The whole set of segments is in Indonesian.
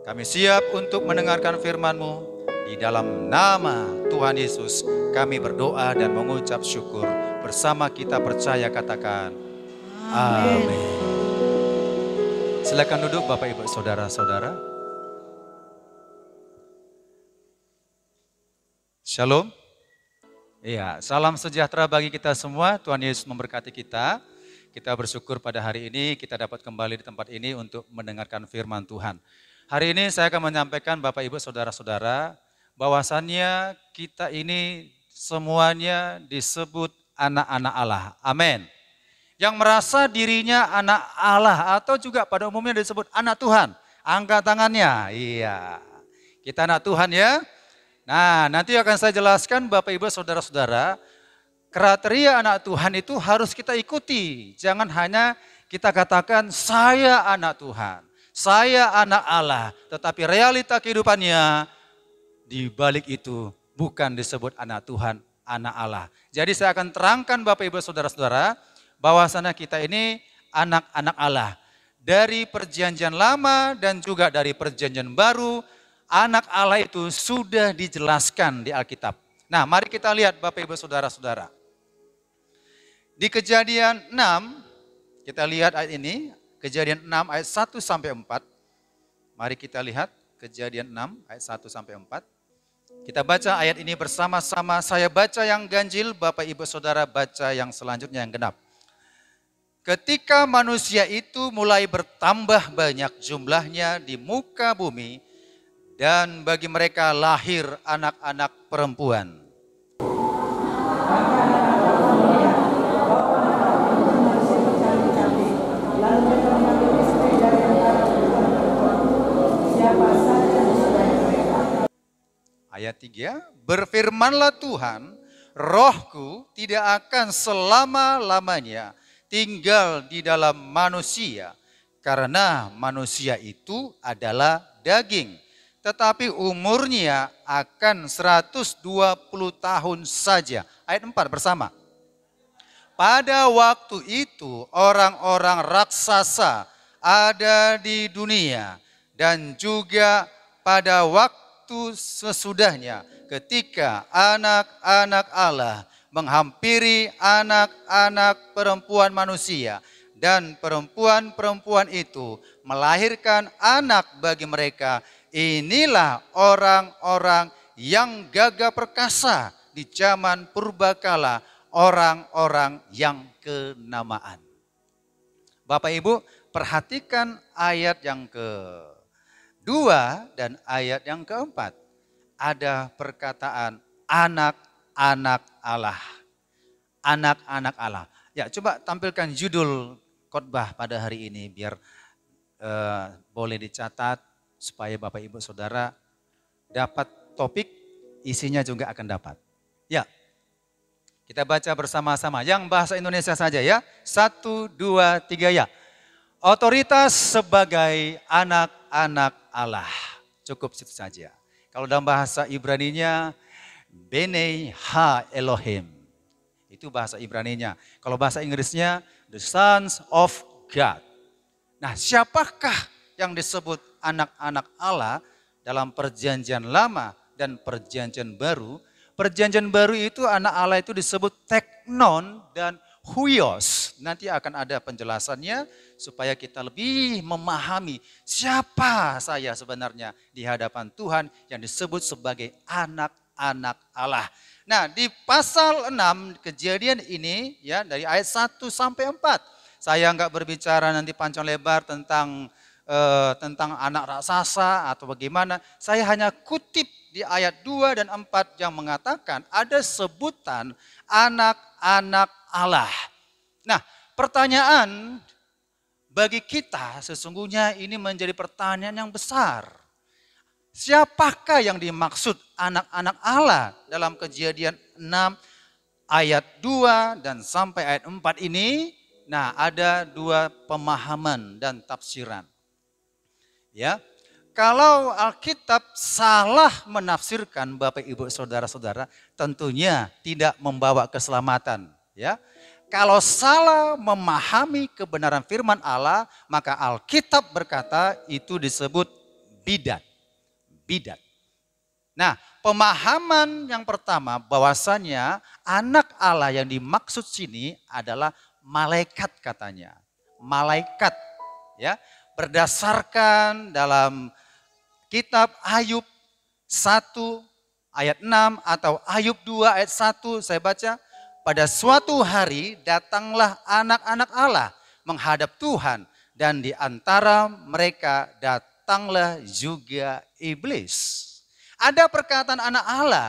Kami siap untuk mendengarkan firman-Mu. Di dalam nama Tuhan Yesus kami berdoa dan mengucap syukur. Bersama kita percaya katakan amin. Silakan duduk Bapak Ibu Saudara-saudara. Shalom. Iya, salam sejahtera bagi kita semua. Tuhan Yesus memberkati kita. Kita bersyukur pada hari ini kita dapat kembali di tempat ini untuk mendengarkan firman Tuhan. Hari ini saya akan menyampaikan Bapak Ibu Saudara-saudara bahwasannya kita ini semuanya disebut anak-anak Allah. Amin. Yang merasa dirinya anak Allah atau juga pada umumnya disebut anak Tuhan. Angkat tangannya. Iya. Kita anak Tuhan ya. Nah, nanti akan saya jelaskan Bapak Ibu Saudara-saudara, kriteria anak Tuhan itu harus kita ikuti. Jangan hanya kita katakan saya anak Tuhan, saya anak Allah. Tetapi realita kehidupannya di balik itu bukan disebut anak Tuhan, anak Allah. Jadi saya akan terangkan Bapak Ibu Saudara-saudara bahwasanya kita ini anak-anak Allah. Dari perjanjian lama dan juga dari perjanjian baru, anak Allah itu sudah dijelaskan di Alkitab. Nah, mari kita lihat Bapak Ibu Saudara-saudara. Di Kejadian 6, kita lihat ayat ini, Kejadian 6 ayat 1 sampai 4. Mari kita lihat Kejadian 6 ayat 1 sampai 4. Kita baca ayat ini bersama-sama. Saya baca yang ganjil, Bapak Ibu Saudara baca yang selanjutnya yang genap. Ketika manusia itu mulai bertambah banyak jumlahnya di muka bumi, dan bagi mereka lahir anak-anak perempuan. Ayat 3, berfirmanlah Tuhan, rohku tidak akan selama-lamanya tinggal di dalam manusia, karena manusia itu adalah daging. Tetapi umurnya akan 120 tahun saja. Ayat 4 bersama. Pada waktu itu orang-orang raksasa ada di dunia, dan juga pada waktu sesudahnya ketika anak-anak Allah menghampiri anak-anak perempuan manusia, dan perempuan-perempuan itu melahirkan anak bagi mereka. Inilah orang-orang yang gagah perkasa di zaman purbakala, orang-orang yang kenamaan. Bapak Ibu, perhatikan ayat yang kedua dan ayat yang keempat. Ada perkataan anak-anak Allah. Anak-anak Allah. Ya, coba tampilkan judul khotbah pada hari ini biar boleh dicatat supaya Bapak Ibu Saudara dapat topik, isinya juga akan dapat. Ya, kita baca bersama-sama. Yang bahasa Indonesia saja ya. 1, 2, 3 ya. Otoritas sebagai anak-anak Allah. Cukup situ saja. Kalau dalam bahasa Ibraninya, Benei Ha Elohim. Itu bahasa Ibraninya. Kalau bahasa Inggrisnya, the sons of God. Nah, siapakah yang disebut anak-anak Allah dalam perjanjian lama dan perjanjian baru? Perjanjian baru itu anak Allah itu disebut teknon dan huios. Nanti akan ada penjelasannya supaya kita lebih memahami siapa saya sebenarnya di hadapan Tuhan yang disebut sebagai anak-anak Allah. Nah, di pasal 6 kejadian ini ya dari ayat 1 sampai 4. Saya enggak berbicara nanti panjang lebar tentang anak raksasa atau bagaimana. Saya hanya kutip di ayat 2 dan 4 yang mengatakan ada sebutan anak-anak Allah. Nah, pertanyaan bagi kita sesungguhnya ini menjadi pertanyaan yang besar. Siapakah yang dimaksud anak-anak Allah dalam Kejadian 6 ayat 2 dan sampai ayat 4 ini? Nah, ada dua pemahaman dan tafsiran. Ya, kalau Alkitab salah menafsirkan Bapak Ibu Saudara-saudara, tentunya tidak membawa keselamatan. Ya, kalau salah memahami kebenaran firman Allah, maka Alkitab berkata itu disebut bidat. Bidat. Nah, pemahaman yang pertama bahwasannya anak Allah yang dimaksud sini adalah malaikat katanya. Malaikat, ya. Berdasarkan dalam kitab Ayub 1 ayat 6 atau Ayub 2 ayat 1 saya baca, pada suatu hari datanglah anak-anak Allah menghadap Tuhan dan di antara mereka datanglah juga iblis. Ada perkataan anak Allah,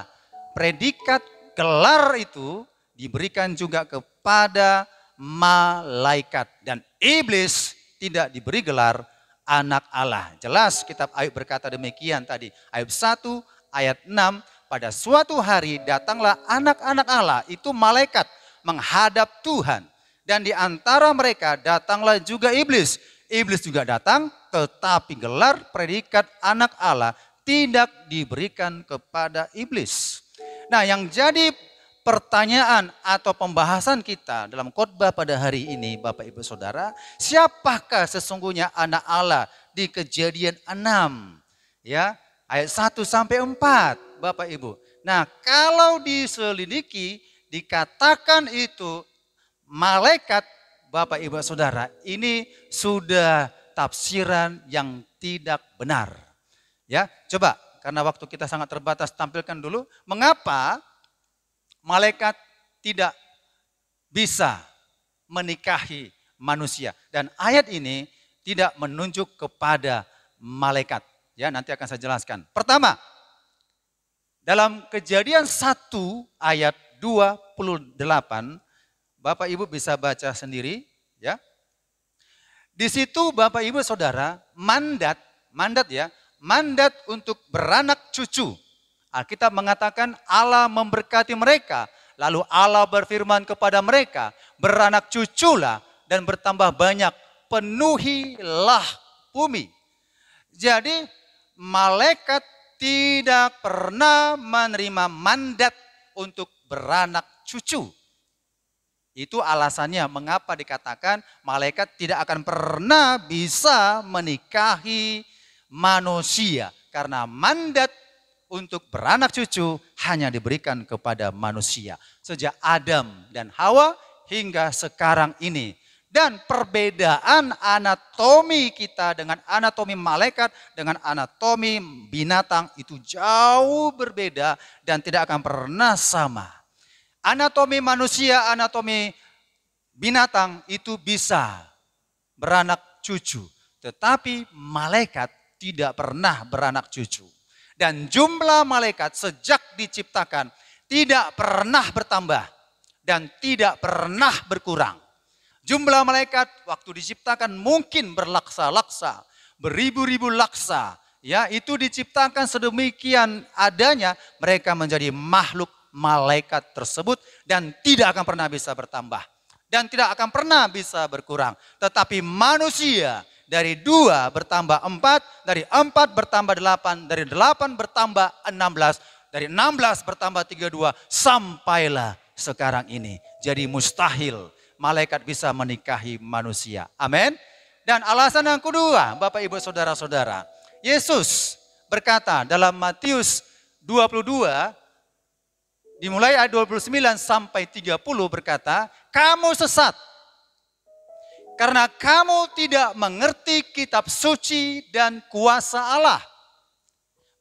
predikat gelar itu diberikan juga kepada malaikat. Dan iblis tidak diberi gelar anak Allah. Jelas kitab Ayub berkata demikian tadi. Ayub 1 ayat 6, pada suatu hari datanglah anak-anak Allah, itu malaikat menghadap Tuhan. Dan di antara mereka datanglah juga iblis. Iblis juga datang, tetapi gelar predikat anak Allah tidak diberikan kepada iblis. Nah, yang jadi pertanyaan atau pembahasan kita dalam khotbah pada hari ini, Bapak Ibu Saudara, siapakah sesungguhnya anak Allah di Kejadian 6? Ya, ayat 1 sampai 4, Bapak Ibu. Nah, kalau diselidiki dikatakan itu malaikat, Bapak Ibu Saudara, ini sudah tafsiran yang tidak benar. Ya, coba karena waktu kita sangat terbatas tampilkan dulu mengapa malaikat tidak bisa menikahi manusia, dan ayat ini tidak menunjuk kepada malaikat. Ya, nanti akan saya jelaskan. Pertama, dalam Kejadian 1 ayat 28, Bapak Ibu bisa baca sendiri, ya. Di situ Bapak Ibu Saudara, mandat ya, mandat untuk beranak cucu. Alkitab mengatakan Allah memberkati mereka. Lalu Allah berfirman kepada mereka, beranak cuculah dan bertambah banyak, penuhilah bumi. Jadi malaikat tidak pernah menerima mandat untuk beranak cucu. Itu alasannya mengapa dikatakan malaikat tidak akan pernah bisa menikahi manusia, karena mandat untuk beranak cucu hanya diberikan kepada manusia sejak Adam dan Hawa hingga sekarang ini. Dan perbedaan anatomi kita dengan anatomi malaikat dengan anatomi binatang itu jauh berbeda dan tidak akan pernah sama. Anatomi manusia, anatomi binatang itu bisa beranak cucu, tetapi malaikat tidak pernah beranak cucu. Dan jumlah malaikat sejak diciptakan tidak pernah bertambah dan tidak pernah berkurang. Jumlah malaikat waktu diciptakan mungkin berlaksa-laksa, beribu-ribu laksa. Ya, itu diciptakan sedemikian adanya, mereka menjadi makhluk malaikat tersebut dan tidak akan pernah bisa bertambah dan tidak akan pernah bisa berkurang. Tetapi manusia dari 2 bertambah 4, dari 4 bertambah 8, dari 8 bertambah 16, dari 16 bertambah 32, sampailah sekarang ini. Jadi mustahil malaikat bisa menikahi manusia. Amin. Dan alasan yang kedua, Bapak Ibu Saudara-saudara, Yesus berkata dalam Matius 22, dimulai ayat 29 sampai 30 berkata, kamu sesat karena kamu tidak mengerti kitab suci dan kuasa Allah.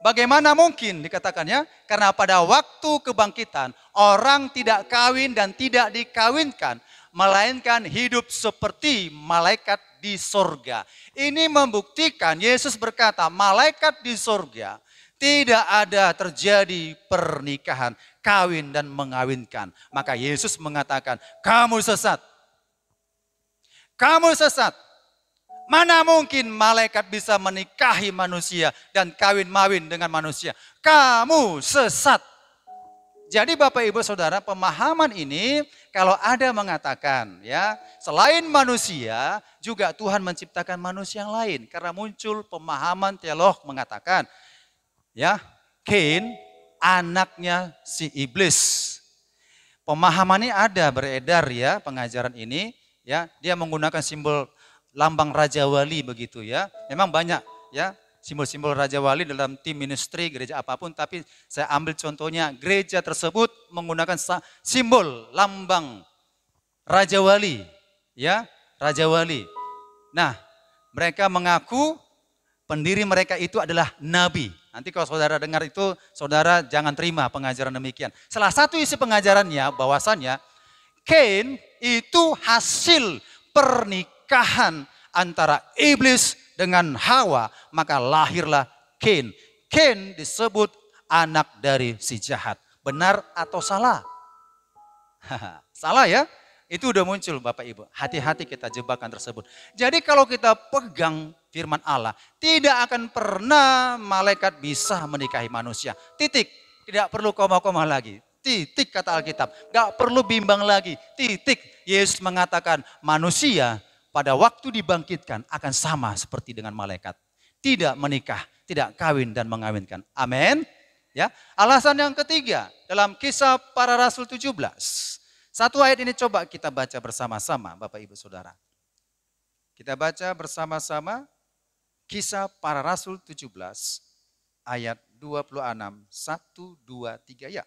Bagaimana mungkin dikatakannya? Karena pada waktu kebangkitan orang tidak kawin dan tidak dikawinkan, melainkan hidup seperti malaikat di sorga. Ini membuktikan Yesus berkata malaikat di sorga tidak ada terjadi pernikahan, kawin dan mengawinkan. Maka Yesus mengatakan, kamu sesat. Kamu sesat. Mana mungkin malaikat bisa menikahi manusia dan kawin-mawin dengan manusia. Kamu sesat. Jadi Bapak Ibu Saudara, pemahaman ini kalau ada mengatakan ya, selain manusia juga Tuhan menciptakan manusia yang lain. Karena muncul pemahaman teolog mengatakan ya, Kain anaknya si iblis. Pemahamannya ada beredar ya pengajaran ini ya, dia menggunakan simbol lambang Raja Wali begitu ya. Memang banyak ya simbol-simbol Raja Wali dalam tim ministry gereja apapun, tapi saya ambil contohnya gereja tersebut menggunakan simbol lambang Raja Wali, ya, Raja Wali. Nah, mereka mengaku pendiri mereka itu adalah nabi. Nanti kalau saudara dengar itu, saudara jangan terima pengajaran demikian. Salah satu isi pengajarannya bahwasannya Kain itu hasil pernikahan antara iblis dengan Hawa, maka lahirlah Kain. Kain disebut anak dari si jahat. Benar atau salah? Salah ya? Itu udah muncul Bapak Ibu. Hati-hati kita jebakan tersebut. Jadi kalau kita pegang firman Allah, tidak akan pernah malaikat bisa menikahi manusia. Titik. Tidak perlu koma-koma lagi. Titik kata Alkitab. Gak perlu bimbang lagi. Titik. Yesus mengatakan manusia pada waktu dibangkitkan akan sama seperti dengan malaikat. Tidak menikah, tidak kawin dan mengawinkan. Amin. Ya. Alasan yang ketiga dalam Kisah Para Rasul 17. Satu ayat ini coba kita baca bersama-sama Bapak Ibu Saudara. Kita baca bersama-sama Kisah Para Rasul 17 ayat 26, 1, 2, 3 ya.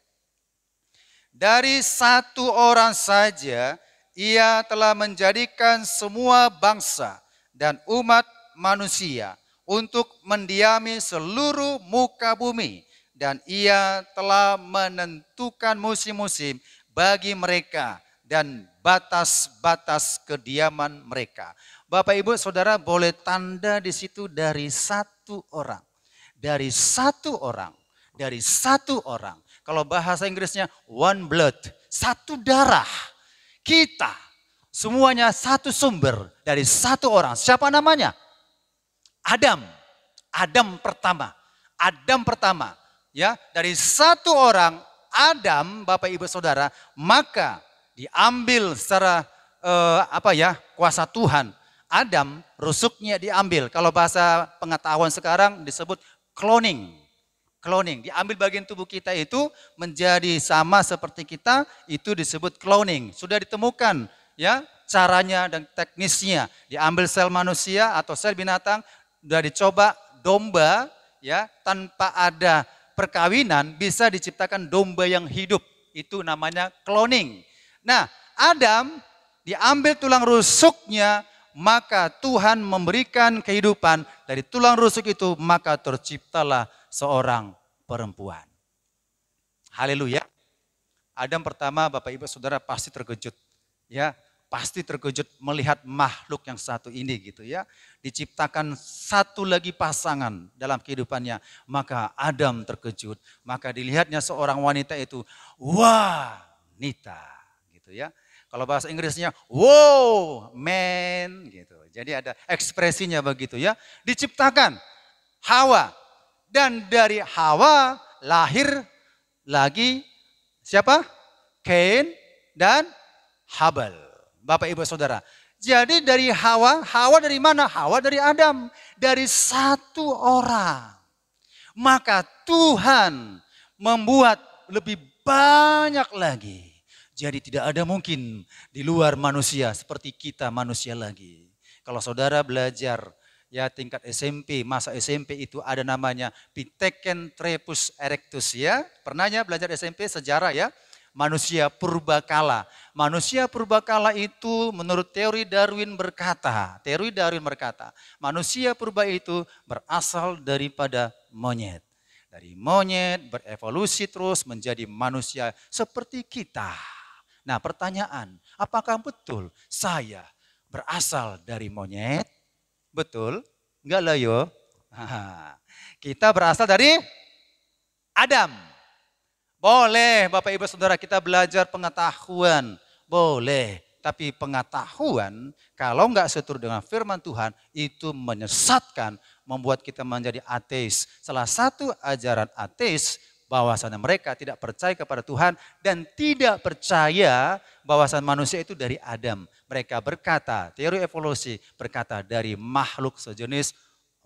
Dari satu orang saja ia telah menjadikan semua bangsa dan umat manusia untuk mendiami seluruh muka bumi. Dan ia telah menentukan musim-musim bagi mereka dan batas-batas kediaman mereka. Bapak Ibu Saudara boleh tanda di situ dari satu orang. Dari satu orang. Dari satu orang. Kalau bahasa Inggrisnya one blood. Satu darah. Kita semuanya satu sumber dari satu orang. Siapa namanya? Adam. Adam pertama. Adam pertama. Ya, dari satu orang Adam, Bapak Ibu Saudara, maka diambil secara kuasa Tuhan. Adam rusuknya diambil. Kalau bahasa pengetahuan sekarang disebut cloning. Cloning, diambil bagian tubuh kita itu menjadi sama seperti kita, itu disebut cloning. Sudah ditemukan ya caranya dan teknisnya. Diambil sel manusia atau sel binatang, sudah dicoba domba ya tanpa ada perkawinan bisa diciptakan domba yang hidup. Itu namanya cloning. Nah, Adam diambil tulang rusuknya, maka Tuhan memberikan kehidupan. Dari tulang rusuk itu, maka terciptalah seorang perempuan. Haleluya. Adam pertama, Bapak Ibu Saudara pasti terkejut. Ya, pasti terkejut melihat makhluk yang satu ini gitu ya. Diciptakan satu lagi pasangan dalam kehidupannya. Maka Adam terkejut. Maka dilihatnya seorang wanita itu, wanita gitu ya. Kalau bahasa Inggrisnya, wow man gitu. Jadi ada ekspresinya begitu ya. Diciptakan Hawa. Dan dari Hawa lahir lagi siapa? Kain dan Habel. Bapak Ibu Saudara. Jadi dari Hawa dari mana? Hawa dari Adam. Dari satu orang. Maka Tuhan membuat lebih banyak lagi. Jadi tidak ada mungkin di luar manusia seperti kita manusia lagi. Kalau saudara belajar ya tingkat SMP, masa SMP itu ada namanya Pithecanthropus erectus ya. Pernahnya belajar SMP sejarah ya. Manusia purbakala. Manusia purbakala itu menurut teori Darwin berkata, manusia purba itu berasal daripada monyet. Dari monyet berevolusi terus menjadi manusia seperti kita. Nah pertanyaan, apakah betul saya berasal dari monyet? Betul? Enggak lah yo. Kita berasal dari Adam. Boleh Bapak Ibu Saudara kita belajar pengetahuan. Boleh. Tapi pengetahuan kalau enggak seturut dengan firman Tuhan itu menyesatkan. Membuat kita menjadi ateis. Salah satu ajaran ateis bahwasannya mereka tidak percaya kepada Tuhan. Dan tidak percaya bahwasan manusia itu dari Adam. Mereka berkata, teori evolusi berkata dari makhluk sejenis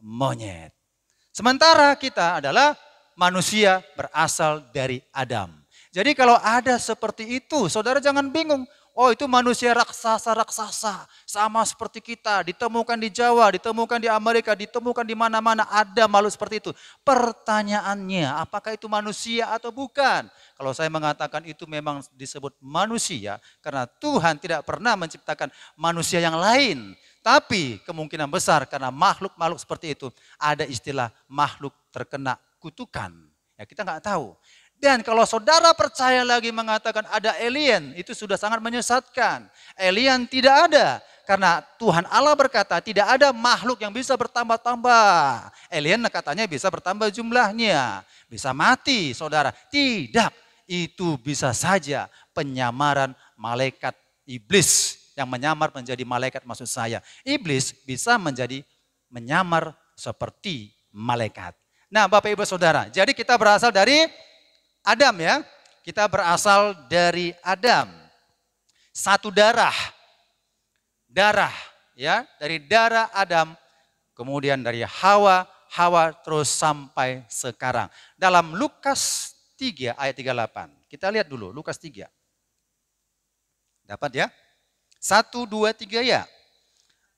monyet. Sementara kita adalah manusia berasal dari Adam. Jadi kalau ada seperti itu, saudara jangan bingung. Oh itu manusia raksasa-raksasa, sama seperti kita, ditemukan di Jawa, ditemukan di Amerika, ditemukan di mana-mana, ada makhluk seperti itu. Pertanyaannya, apakah itu manusia atau bukan? Kalau saya mengatakan itu memang disebut manusia, karena Tuhan tidak pernah menciptakan manusia yang lain. Tapi kemungkinan besar karena makhluk-makhluk seperti itu, ada istilah makhluk terkena kutukan. Ya kita nggak tahu. Dan kalau saudara percaya lagi mengatakan ada alien, itu sudah sangat menyesatkan. Alien tidak ada. Karena Tuhan Allah berkata tidak ada makhluk yang bisa bertambah-tambah. Alien katanya bisa bertambah jumlahnya. Bisa mati saudara. Tidak. Itu bisa saja penyamaran malaikat iblis. Yang menyamar menjadi malaikat maksud saya. Iblis bisa menjadi menyamar seperti malaikat. Nah Bapak Ibu Saudara, jadi kita berasal dari Adam ya, kita berasal dari Adam. Satu darah ya, dari darah Adam, kemudian dari Hawa terus sampai sekarang. Dalam Lukas 3 ayat 38, kita lihat dulu Lukas 3. Dapat ya? 1, 2, 3 ya.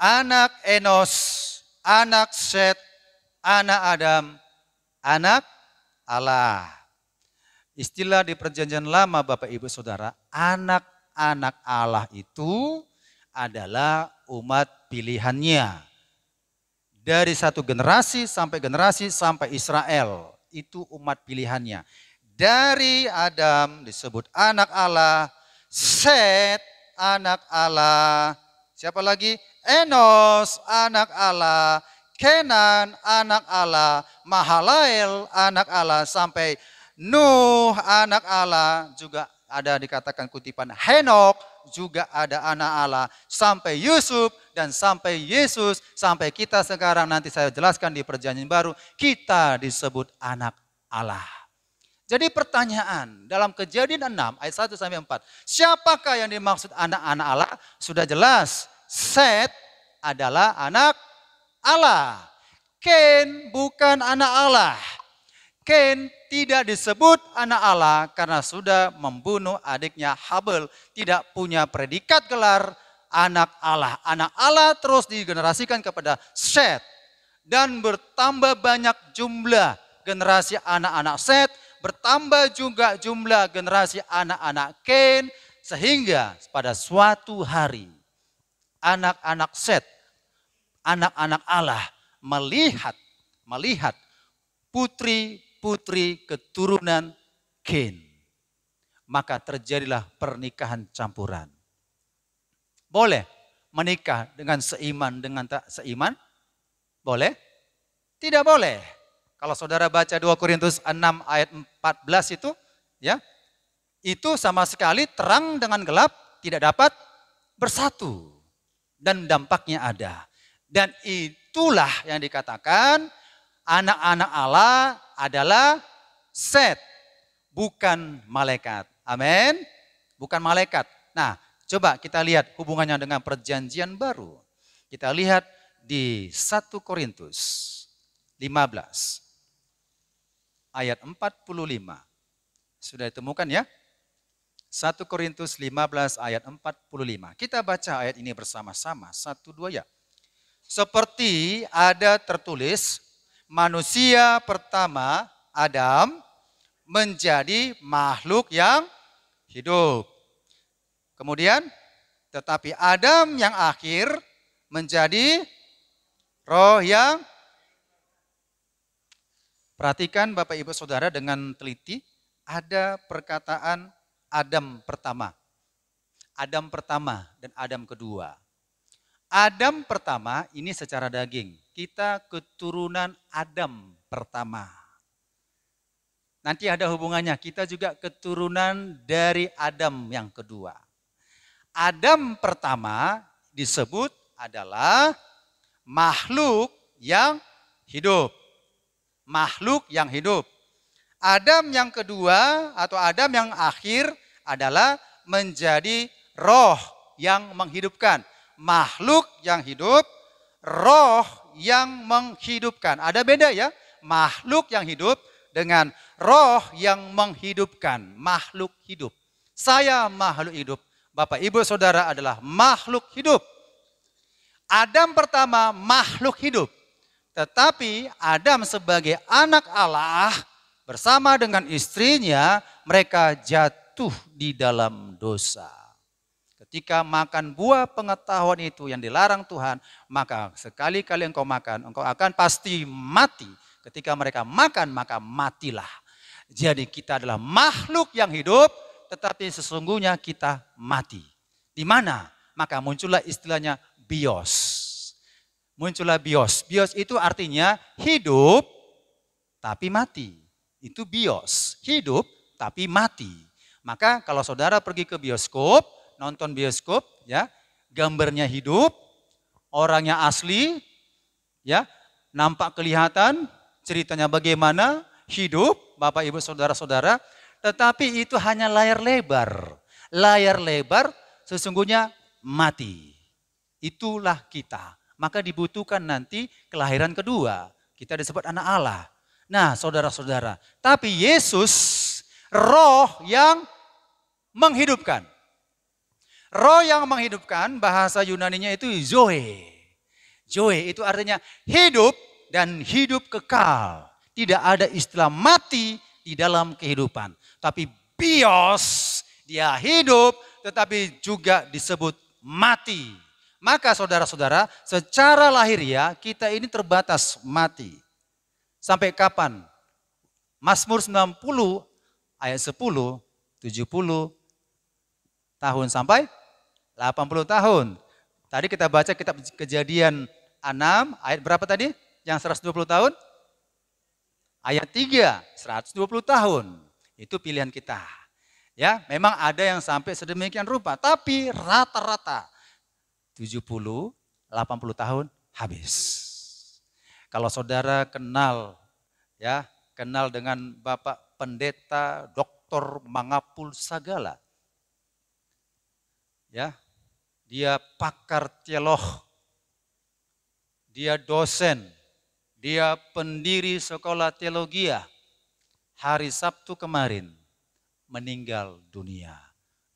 Anak Enos, anak Set, anak Adam, anak Allah. Istilah di perjanjian lama Bapak Ibu Saudara, anak-anak Allah itu adalah umat pilihannya. Dari satu generasi sampai Israel, itu umat pilihannya. Dari Adam disebut anak Allah, Set anak Allah, siapa lagi? Enos anak Allah, Kenan anak Allah, Mahalael anak Allah, sampai Nuh anak Allah, juga ada dikatakan kutipan Henok, juga ada anak Allah, sampai Yusuf dan sampai Yesus, sampai kita sekarang nanti saya jelaskan di perjanjian baru, kita disebut anak Allah. Jadi pertanyaan dalam Kejadian 6 ayat 1 sampai 4, siapakah yang dimaksud anak-anak Allah? Sudah jelas, Set adalah anak Allah. Ken bukan anak Allah. Ken tidak disebut anak Allah karena sudah membunuh adiknya Habel. Tidak punya predikat gelar anak Allah. Anak Allah terus digenerasikan kepada Set. Dan bertambah banyak jumlah generasi anak-anak Set. Bertambah juga jumlah generasi anak-anak Ken. Sehingga pada suatu hari anak-anak Set, anak-anak Allah melihat putri keturunan Ken. Maka terjadilah pernikahan campuran. Boleh menikah dengan seiman dengan tak seiman? Boleh? Tidak boleh. Kalau saudara baca 2 Korintus 6 ayat 14 itu, ya, itu sama sekali terang dengan gelap tidak dapat bersatu. Dan dampaknya ada. Dan itulah yang dikatakan anak-anak Allah adalah Set, bukan malaikat. Amin. Bukan malaikat. Nah, coba kita lihat hubungannya dengan perjanjian baru. Kita lihat di 1 Korintus 15 ayat 45. Sudah ditemukan ya? 1 Korintus 15 ayat 45. Kita baca ayat ini bersama-sama. 1, 2 ya. Seperti ada tertulis, manusia pertama, Adam, menjadi makhluk yang hidup. Kemudian, tetapi Adam yang akhir menjadi roh yang, perhatikan Bapak Ibu Saudara dengan teliti, ada perkataan Adam pertama. Adam pertama dan Adam kedua. Adam pertama ini secara daging. Kita keturunan Adam pertama. Nanti ada hubungannya, kita juga keturunan dari Adam yang kedua. Adam pertama disebut adalah makhluk yang hidup. Makhluk yang hidup. Adam yang kedua atau Adam yang akhir adalah menjadi roh yang menghidupkan. Makhluk yang hidup, roh yang menghidupkan. Ada beda ya, makhluk yang hidup dengan roh yang menghidupkan. Makhluk hidup. Saya makhluk hidup Bapak Ibu Saudara adalah makhluk hidup. Adam pertama makhluk hidup. Tetapi Adam sebagai anak Allah bersama dengan istrinya mereka jatuh di dalam dosa. Ketika makan buah pengetahuan itu yang dilarang Tuhan, maka sekali-kali engkau makan, engkau akan pasti mati. Ketika mereka makan, maka matilah. Jadi kita adalah makhluk yang hidup, tetapi sesungguhnya kita mati. Di mana? Maka muncullah istilahnya bios. Muncullah bios. Bios itu artinya hidup tapi mati. Itu bios. Hidup tapi mati. Maka kalau saudara pergi ke bioskop, nonton bioskop, ya, gambarnya hidup, orangnya asli, ya, nampak kelihatan, ceritanya bagaimana, hidup, Bapak Ibu Saudara-saudara, tetapi itu hanya layar lebar. Layar lebar sesungguhnya mati. Itulah kita. Maka dibutuhkan nanti kelahiran kedua. Kita disebut anak Allah. Nah, saudara-saudara, tapi Yesus roh yang menghidupkan. Roh yang menghidupkan, bahasa Yunaninya itu zoe. Zoe itu artinya hidup dan hidup kekal. Tidak ada istilah mati di dalam kehidupan. Tapi bios, dia hidup tetapi juga disebut mati. Maka saudara-saudara, secara lahiriah kita ini terbatas mati. Sampai kapan? Mazmur 90 ayat 10, 70 tahun sampai 80 tahun. Tadi kita baca kitab Kejadian 6, ayat berapa tadi? Yang 120 tahun? Ayat 3, 120 tahun. Itu pilihan kita. Ya, memang ada yang sampai sedemikian rupa, tapi rata-rata 70, 80 tahun habis. Kalau saudara kenal, ya, kenal dengan Bapak Pendeta Dr. Mangapul Sagala. Ya, dia pakar teolog, dia dosen, dia pendiri sekolah teologi. Hari Sabtu kemarin meninggal dunia.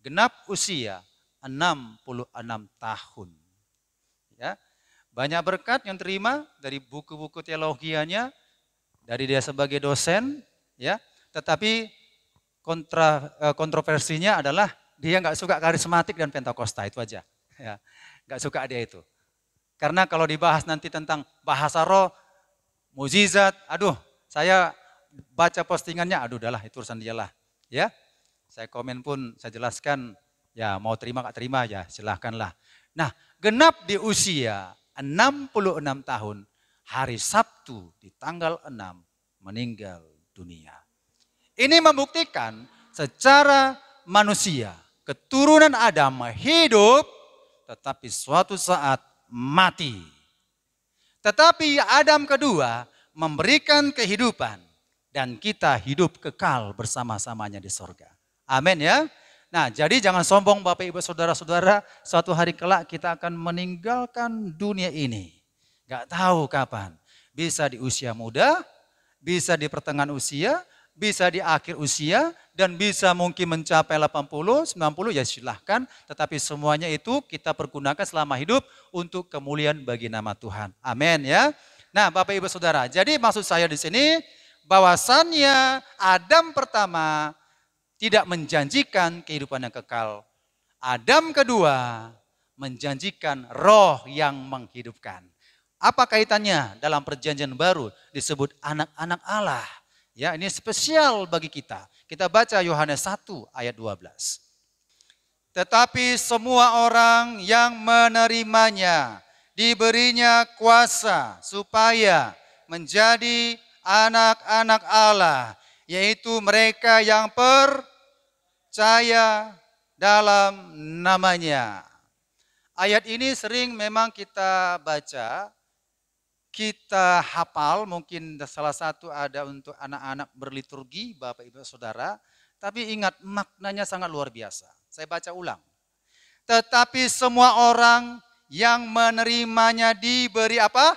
Genap usia 66 tahun. Ya, banyak berkat yang terima dari buku-buku teologianya, dari dia sebagai dosen, ya. Tetapi kontroversinya adalah dia nggak suka karismatik dan Pentakosta, itu aja. Ya, nggak suka dia itu. Karena kalau dibahas nanti tentang bahasa roh, mukjizat, aduh, saya baca postingannya, aduh udahlah itu urusan dialah. Ya, saya komen pun saya jelaskan, ya mau terima nggak terima ya silahkanlah. Nah, genap di usia 66 tahun, hari Sabtu di tanggal 6 meninggal dunia. Ini membuktikan secara manusia, keturunan Adam hidup, tetapi suatu saat mati. Tetapi Adam kedua memberikan kehidupan dan kita hidup kekal bersama-samanya di sorga. Amin ya. Nah, jadi jangan sombong Bapak Ibu Saudara-saudara, suatu hari kelak kita akan meninggalkan dunia ini. Gak tahu kapan. Bisa di usia muda, bisa di pertengahan usia, bisa di akhir usia, dan bisa mungkin mencapai 80, 90, ya silahkan. Tetapi semuanya itu kita pergunakan selama hidup untuk kemuliaan bagi nama Tuhan. Amin ya. Nah Bapak Ibu Saudara, jadi maksud saya di sini bahwasannya Adam pertama tidak menjanjikan kehidupan yang kekal. Adam kedua menjanjikan roh yang menghidupkan. Apa kaitannya dalam perjanjian baru disebut anak-anak Allah? Ya, ini spesial bagi kita. Kita baca Yohanes 1 ayat 12. Tetapi semua orang yang menerimanya diberinya kuasa supaya menjadi anak-anak Allah, yaitu mereka yang percaya dalam namanya. Ayat ini sering memang kita baca, kita hafal, mungkin salah satu ada untuk anak-anak berliturgi, Bapak Ibu Saudara, tapi ingat maknanya sangat luar biasa. Saya baca ulang. Tetapi semua orang yang menerimanya diberi apa?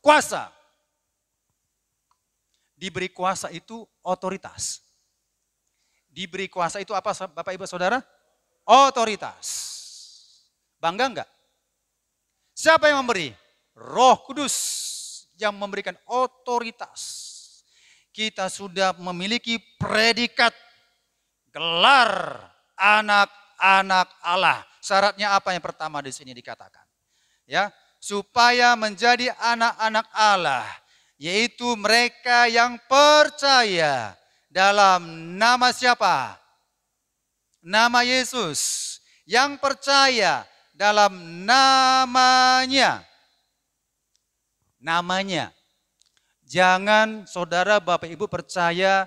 Kuasa. Diberi kuasa itu otoritas. Diberi kuasa itu apa Bapak Ibu Saudara? otoritas. Bangga enggak? Siapa yang memberi? Roh Kudus yang memberikan otoritas. Kita sudah memiliki predikat gelar anak-anak Allah. Syaratnya apa yang pertama di sini dikatakan? Ya, supaya menjadi anak-anak Allah, yaitu mereka yang percaya dalam nama siapa? Nama Yesus. Yang percaya dalam namanya. Namanya. Jangan saudara Bapak Ibu percaya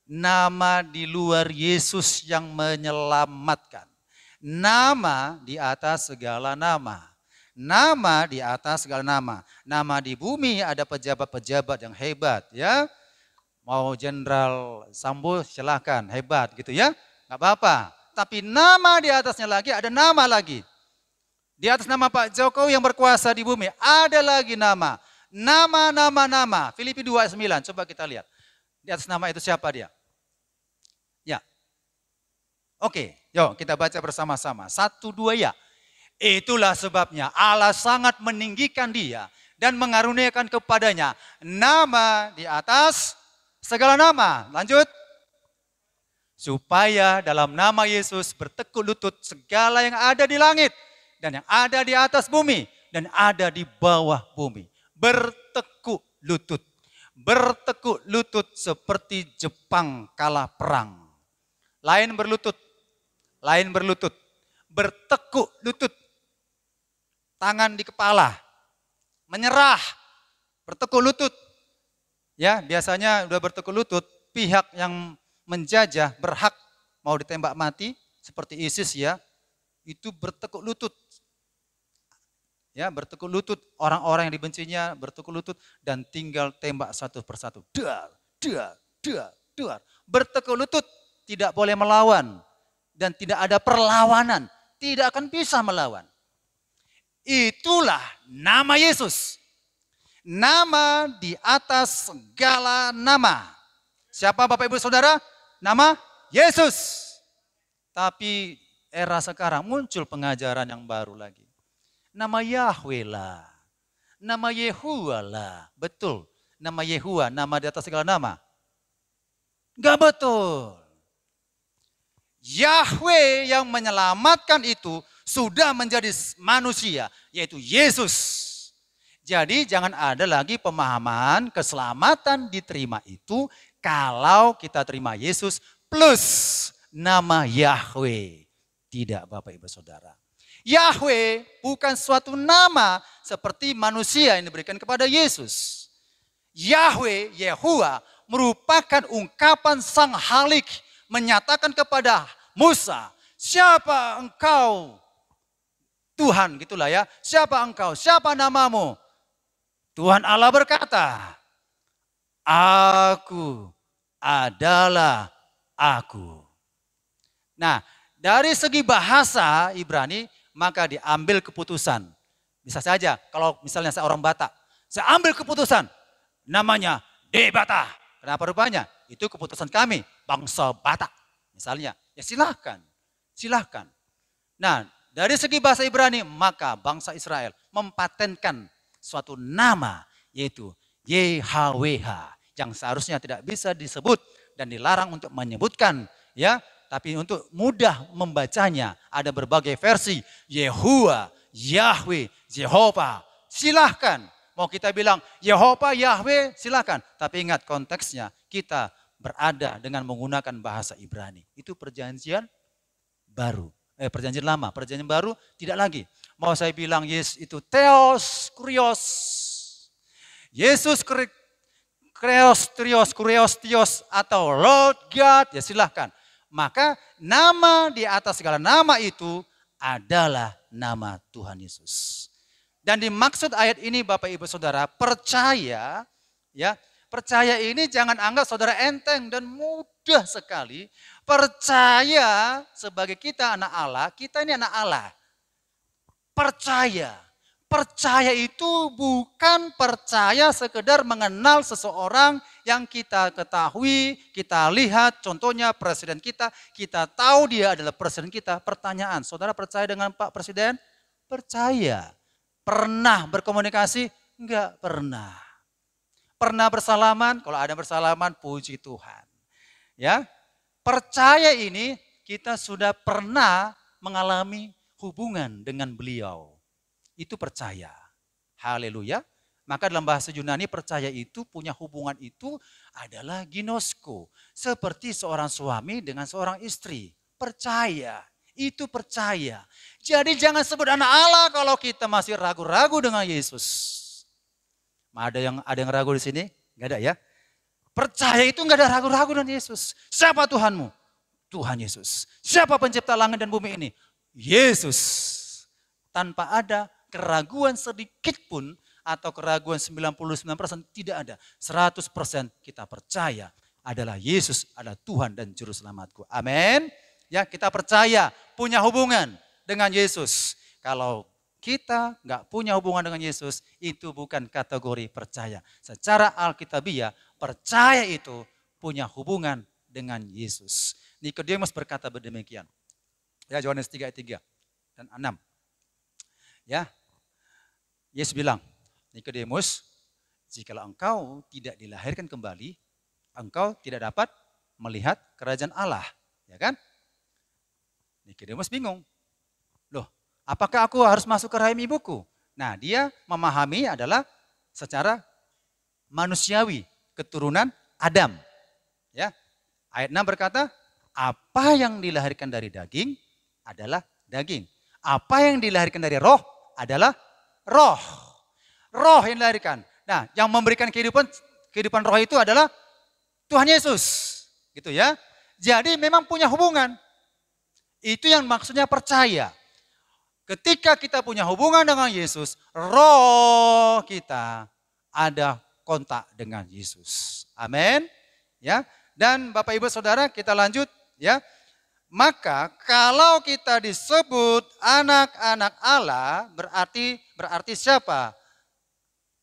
nama di luar Yesus yang menyelamatkan. Nama di atas segala nama. Nama di atas segala nama. Nama di bumi ada pejabat-pejabat yang hebat ya. Mau Jenderal Sambo silahkan, hebat gitu ya. Gak apa-apa. Tapi nama di atasnya lagi ada nama lagi. Di atas nama Pak Jokowi yang berkuasa di bumi ada lagi nama. Nama. Filipi 2 ayat 9. Coba kita lihat. Di atas nama itu siapa dia? Ya. Oke, yuk kita baca bersama-sama. 1, 2 ya. Itulah sebabnya Allah sangat meninggikan dia dan mengaruniakan kepadanya nama di atas segala nama. Lanjut. Supaya dalam nama Yesus bertekuk lutut segala yang ada di langit dan yang ada di atas bumi dan ada di bawah bumi. Bertekuk lutut. Bertekuk lutut seperti Jepang kala perang. Lain berlutut. Lain berlutut. Bertekuk lutut. Tangan di kepala. Menyerah. Bertekuk lutut. Ya, biasanya udah bertekuk lutut, pihak yang menjajah berhak mau ditembak mati seperti ISIS ya. Itu bertekuk lutut. Ya, bertekuk lutut, orang-orang yang dibencinya bertekuk lutut dan tinggal tembak satu persatu. Dar. Bertekuk lutut, tidak boleh melawan dan tidak ada perlawanan, tidak akan bisa melawan. Itulah nama Yesus. Nama di atas segala nama. Siapa Bapak Ibu Saudara? Nama Yesus. Tapi era sekarang muncul pengajaran yang baru lagi. Nama Yahweh lah. Nama Yehuwa lah. Betul. Nama Yehuwa, nama di atas segala nama. Enggak betul. Yahweh yang menyelamatkan itu sudah menjadi manusia, yaitu Yesus. Jadi jangan ada lagi pemahaman keselamatan diterima itu kalau kita terima Yesus plus nama Yahweh. Tidak Bapak Ibu Saudara. Yahweh bukan suatu nama seperti manusia yang diberikan kepada Yesus. Yahweh, Yehuwa merupakan ungkapan Sang Halik menyatakan kepada Musa, siapa engkau? Tuhan gitulah ya, siapa engkau? Siapa namamu? Tuhan Allah berkata, aku adalah aku. Nah, dari segi bahasa Ibrani, maka diambil keputusan. Bisa saja kalau misalnya saya orang Batak, saya ambil keputusan namanya Debata. Kenapa rupanya? Itu keputusan kami, bangsa Batak. Misalnya, ya silahkan. Nah, dari segi bahasa Ibrani, maka bangsa Israel mempatenkan suatu nama, yaitu YHWH, yang seharusnya tidak bisa disebut dan dilarang untuk menyebutkan, ya. Tapi untuk mudah membacanya ada berbagai versi. Yehuwa, Yahweh, Jehovah. Silahkan. Mau kita bilang Yehovah, Yahweh, silahkan. Tapi ingat konteksnya kita berada dengan menggunakan bahasa Ibrani. Itu perjanjian baru. Perjanjian lama, perjanjian baru tidak lagi. Mau saya bilang Yesus itu Theos, Kurios. Yesus Kurios, atau Lord God, ya silahkan. Maka nama di atas segala nama itu adalah nama Tuhan Yesus. Dan dimaksud ayat ini Bapak Ibu Saudara, percaya ya. Percaya ini jangan anggap saudara enteng dan mudah sekali. Percaya sebagai kita anak Allah, kita ini anak Allah. Percaya. Percaya itu bukan percaya sekedar mengenal seseorang yang kita ketahui, kita lihat contohnya presiden kita tahu dia adalah presiden kita. Pertanyaan, saudara percaya dengan Pak Presiden? Percaya. Pernah berkomunikasi? Enggak pernah. Pernah bersalaman? Kalau ada bersalaman, puji Tuhan. Ya, percaya ini kita sudah pernah mengalami hubungan dengan beliau. Itu percaya. Haleluya. Maka dalam bahasa Yunani percaya itu, punya hubungan itu adalah ginosko. Seperti seorang suami dengan seorang istri. Percaya. Itu percaya. Jadi jangan sebut anak Allah kalau kita masih ragu-ragu dengan Yesus. Ada yang ragu di sini? Enggak ada ya? Percaya itu enggak ada ragu-ragu dengan Yesus. Siapa Tuhanmu? Tuhan Yesus. Siapa pencipta langit dan bumi ini? Yesus. Tanpa ada keraguan sedikit pun atau keraguan 99% tidak ada. 100% kita percaya adalah Yesus adalah Tuhan dan Juru Selamatku. Amin. Ya, kita percaya punya hubungan dengan Yesus. Kalau kita nggak punya hubungan dengan Yesus, itu bukan kategori percaya. Secara alkitabiah, percaya itu punya hubungan dengan Yesus. Nikodemus berkata demikian. Ya, Yohanes 3 ayat 3 dan 6. Ya, Yesus bilang, Nikodemus, jikalau engkau tidak dilahirkan kembali, engkau tidak dapat melihat kerajaan Allah. Ya kan? Nikodemus bingung. Loh, apakah aku harus masuk ke rahim ibuku? Nah, dia memahami adalah secara manusiawi, keturunan Adam. Ya. Ayat 6 berkata, apa yang dilahirkan dari daging adalah daging. Apa yang dilahirkan dari roh adalah roh. Roh yang dilahirkan. Nah, yang memberikan kehidupan roh itu adalah Tuhan Yesus. Gitu ya. Jadi memang punya hubungan. Itu yang maksudnya percaya. Ketika kita punya hubungan dengan Yesus, roh kita ada kontak dengan Yesus. Amin. Ya. Dan Bapak Ibu Saudara, kita lanjut ya. Maka kalau kita disebut anak-anak Allah, berarti siapa?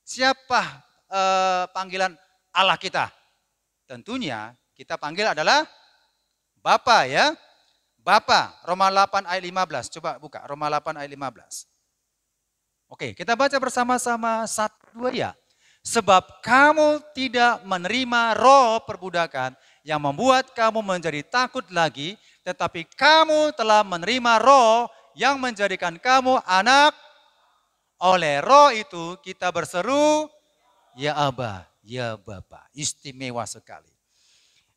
Siapa panggilan Allah kita? Tentunya kita panggil adalah Bapa ya. Bapa, Roma 8 ayat 15. Coba buka Roma 8 ayat 15. Oke, kita baca bersama-sama 1-2 ya. Sebab kamu tidak menerima roh perbudakan yang membuat kamu menjadi takut lagi, tetapi kamu telah menerima roh yang menjadikan kamu anak. Oleh roh itu kita berseru, ya Aba, ya Bapa. Istimewa sekali.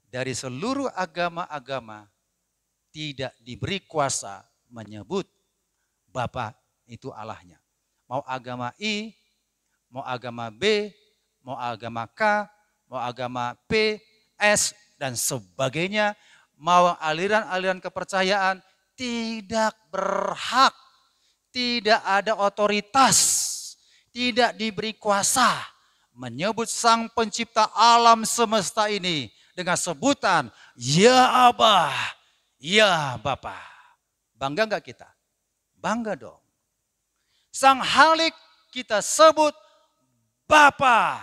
Dari seluruh agama-agama tidak diberi kuasa menyebut Bapa itu Allahnya. Mau agama I, mau agama B, mau agama K, mau agama P, S, dan sebagainya. Mau aliran-aliran kepercayaan tidak berhak. Tidak ada otoritas, tidak diberi kuasa menyebut Sang Pencipta alam semesta ini dengan sebutan Ya Aba, Ya Bapa. Bangga enggak kita? Bangga dong. Sang Halik kita sebut Bapa.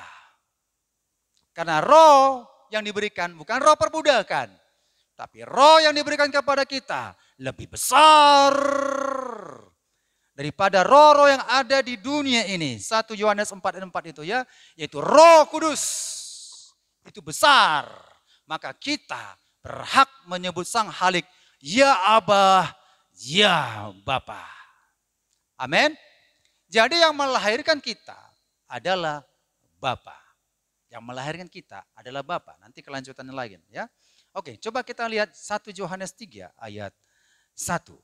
Karena roh yang diberikan bukan roh perbudakan, tapi roh yang diberikan kepada kita lebih besar daripada roh-roh yang ada di dunia ini. 1 Yohanes 4:4 itu ya, yaitu Roh Kudus. Itu besar. Maka kita berhak menyebut Sang Halik, Ya Aba, Ya Bapa. Amin. Jadi yang melahirkan kita adalah Bapa. Yang melahirkan kita adalah Bapa. Nanti kelanjutannya lagi ya. Oke, coba kita lihat 1 Yohanes 3 ayat 1.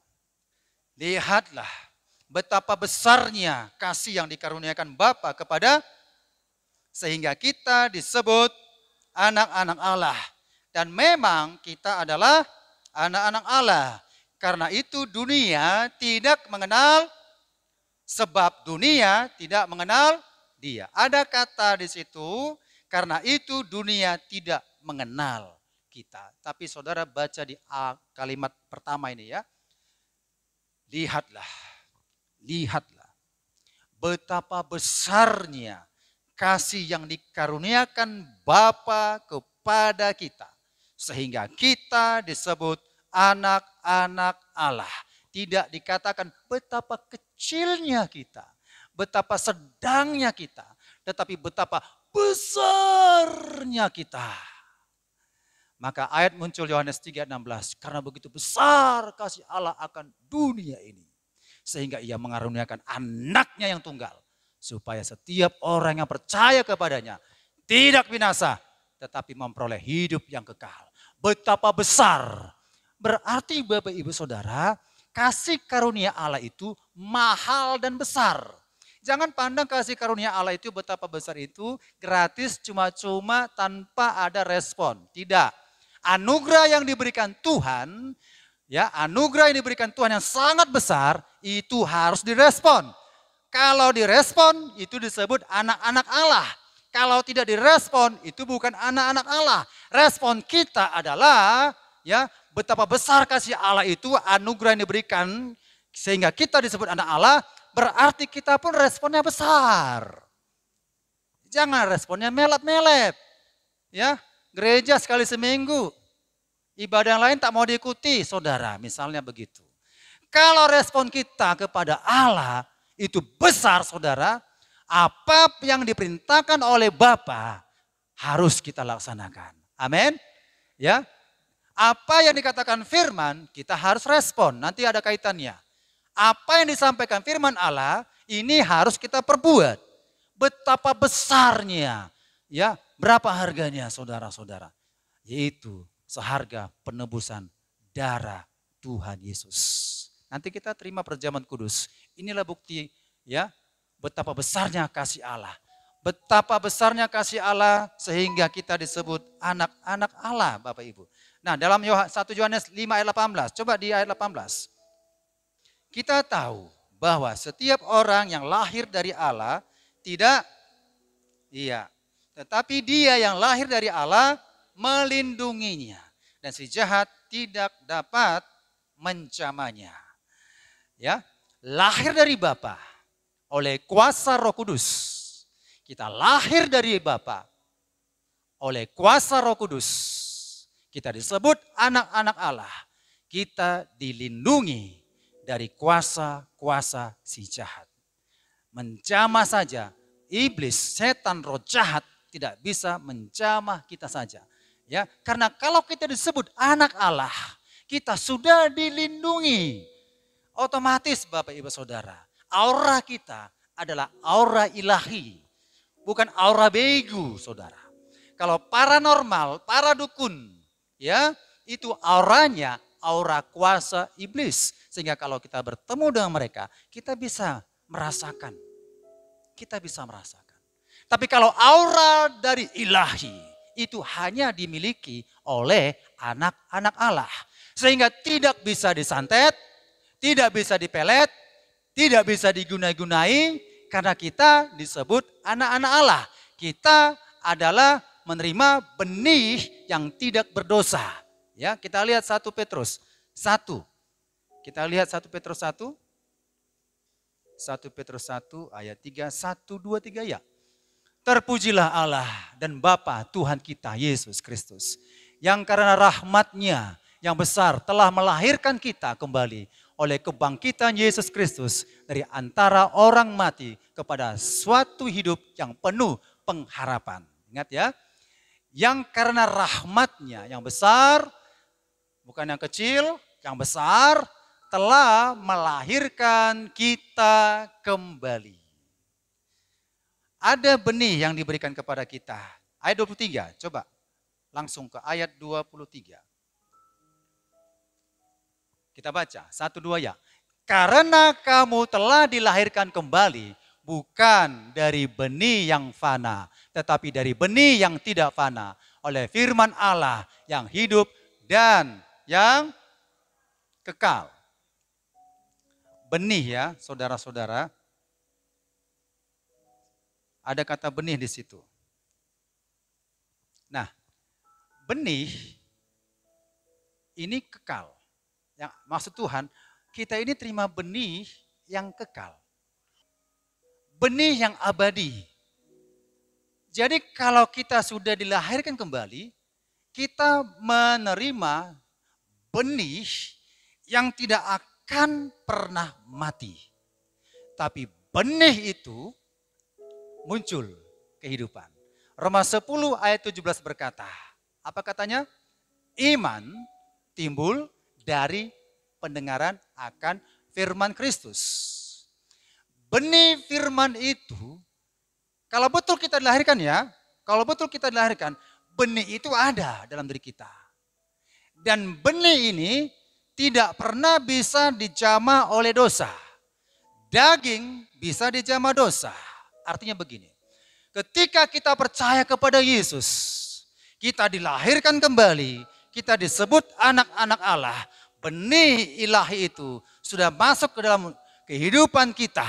Lihatlah betapa besarnya kasih yang dikaruniakan Bapa kepada sehingga kita disebut anak-anak Allah. Dan memang kita adalah anak-anak Allah. Karena itu dunia tidak mengenal, sebab dunia tidak mengenal Dia. Ada kata di situ, karena itu dunia tidak mengenal kita. Tapi saudara baca di kalimat pertama ini ya. Lihatlah betapa besarnya kasih yang dikaruniakan Bapa kepada kita. Sehingga kita disebut anak-anak Allah. Tidak dikatakan betapa kecilnya kita, betapa sedangnya kita, tetapi betapa besarnya kita. Maka ayat muncul Yohanes 3:16, karena begitu besar kasih Allah akan dunia ini, sehingga ia mengaruniakan anaknya yang tunggal, supaya setiap orang yang percaya kepadanya tidak binasa, tetapi memperoleh hidup yang kekal. Betapa besar, berarti Bapak Ibu Saudara, kasih karunia Allah itu mahal dan besar. Jangan pandang kasih karunia Allah itu betapa besar itu gratis cuma-cuma tanpa ada respon. Tidak. Anugerah yang diberikan Tuhan, ya, anugerah yang diberikan Tuhan yang sangat besar itu harus direspon. Kalau direspon itu disebut anak-anak Allah. Kalau tidak direspon itu bukan anak-anak Allah. Respon kita adalah ya betapa besar kasih Allah itu, anugerah yang diberikan sehingga kita disebut anak Allah, berarti kita pun responnya besar. Jangan responnya melet-melet. Ya, gereja sekali seminggu, ibadah yang lain tak mau diikuti, saudara, misalnya begitu. Kalau respon kita kepada Allah itu besar, saudara, apa yang diperintahkan oleh Bapa harus kita laksanakan. Amin. Ya. Apa yang dikatakan firman, kita harus respon. Nanti ada kaitannya. Apa yang disampaikan firman Allah, ini harus kita perbuat. Betapa besarnya. Ya, berapa harganya saudara-saudara? Yaitu seharga penebusan darah Tuhan Yesus. Nanti kita terima perjamuan kudus. Inilah bukti ya, betapa besarnya kasih Allah. Betapa besarnya kasih Allah sehingga kita disebut anak-anak Allah, Bapak Ibu. Nah, dalam 1 Yohanes 5 ayat 18, coba di ayat 18. Kita tahu bahwa setiap orang yang lahir dari Allah tetapi dia yang lahir dari Allah melindunginya dan si jahat tidak dapat mencamanya. Ya, lahir dari Bapa oleh kuasa Roh Kudus. Kita lahir dari Bapa oleh kuasa Roh Kudus. Kita disebut anak-anak Allah. Kita dilindungi dari kuasa-kuasa si jahat. Menjamah saja, iblis, setan, roh jahat tidak bisa menjamah kita saja. Ya, karena kalau kita disebut anak Allah, kita sudah dilindungi. Otomatis Bapak Ibu Saudara, aura kita adalah aura ilahi, bukan aura begu, saudara. Kalau paranormal, para dukun, ya, itu auranya aura kuasa iblis. Sehingga kalau kita bertemu dengan mereka, kita bisa merasakan. Kita bisa merasakan. Tapi kalau aura dari ilahi, itu hanya dimiliki oleh anak-anak Allah. Sehingga tidak bisa disantet, tidak bisa dipelet, tidak bisa diguna-gunai, karena kita disebut anak-anak Allah. Kita adalah menerima benih yang tidak berdosa. Ya, kita lihat 1 Petrus 1. Kita lihat 1 Petrus 1. 1 Petrus 1 ayat 3, 1, 2, 3 ya. Terpujilah Allah dan Bapa Tuhan kita Yesus Kristus, yang karena rahmat-Nya yang besar telah melahirkan kita kembali oleh kebangkitan Yesus Kristus dari antara orang mati kepada suatu hidup yang penuh pengharapan. Ingat ya, yang karena rahmat-Nya yang besar, bukan yang kecil, yang besar, telah melahirkan kita kembali. Ada benih yang diberikan kepada kita. Ayat 23, coba langsung ke ayat 23. Kita baca, 1, 2 ya. Karena kamu telah dilahirkan kembali, bukan dari benih yang fana, tetapi dari benih yang tidak fana, oleh firman Allah yang hidup dan yang kekal. Benih ya, saudara-saudara. Ada kata benih di situ. Nah, benih ini kekal. Yang maksud Tuhan, kita ini terima benih yang kekal. Benih yang abadi. Jadi kalau kita sudah dilahirkan kembali, kita menerima benih yang tidak akan pernah mati. Tapi benih itu muncul kehidupan. Roma 10 ayat 17 berkata, apa katanya? Iman timbul dari pendengaran akan firman Kristus. Benih firman itu, kalau betul kita dilahirkan ya, kalau betul kita dilahirkan, benih itu ada dalam diri kita. Dan benih ini tidak pernah bisa dijamah oleh dosa. Daging bisa dijamah dosa. Artinya begini, ketika kita percaya kepada Yesus, kita dilahirkan kembali, kita disebut anak-anak Allah. Benih ilahi itu sudah masuk ke dalam kehidupan kita.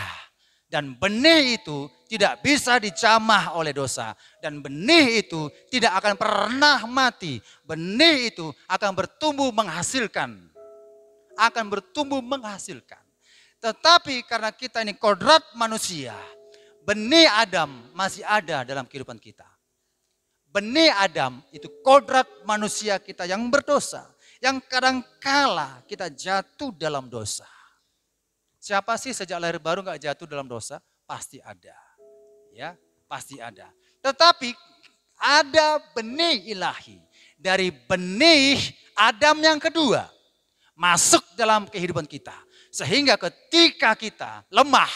Dan benih itu tidak bisa dijamah oleh dosa. Dan benih itu tidak akan pernah mati. Benih itu akan bertumbuh menghasilkan. Akan bertumbuh menghasilkan. Tetapi karena kita ini kodrat manusia, benih Adam masih ada dalam kehidupan kita. Benih Adam itu kodrat manusia kita yang berdosa. Yang kadangkala kita jatuh dalam dosa. Siapa sih sejak lahir baru gak jatuh dalam dosa? Pasti ada. Ya, pasti ada. Tetapi ada benih ilahi. Dari benih Adam yang kedua. Masuk dalam kehidupan kita. Sehingga ketika kita lemah.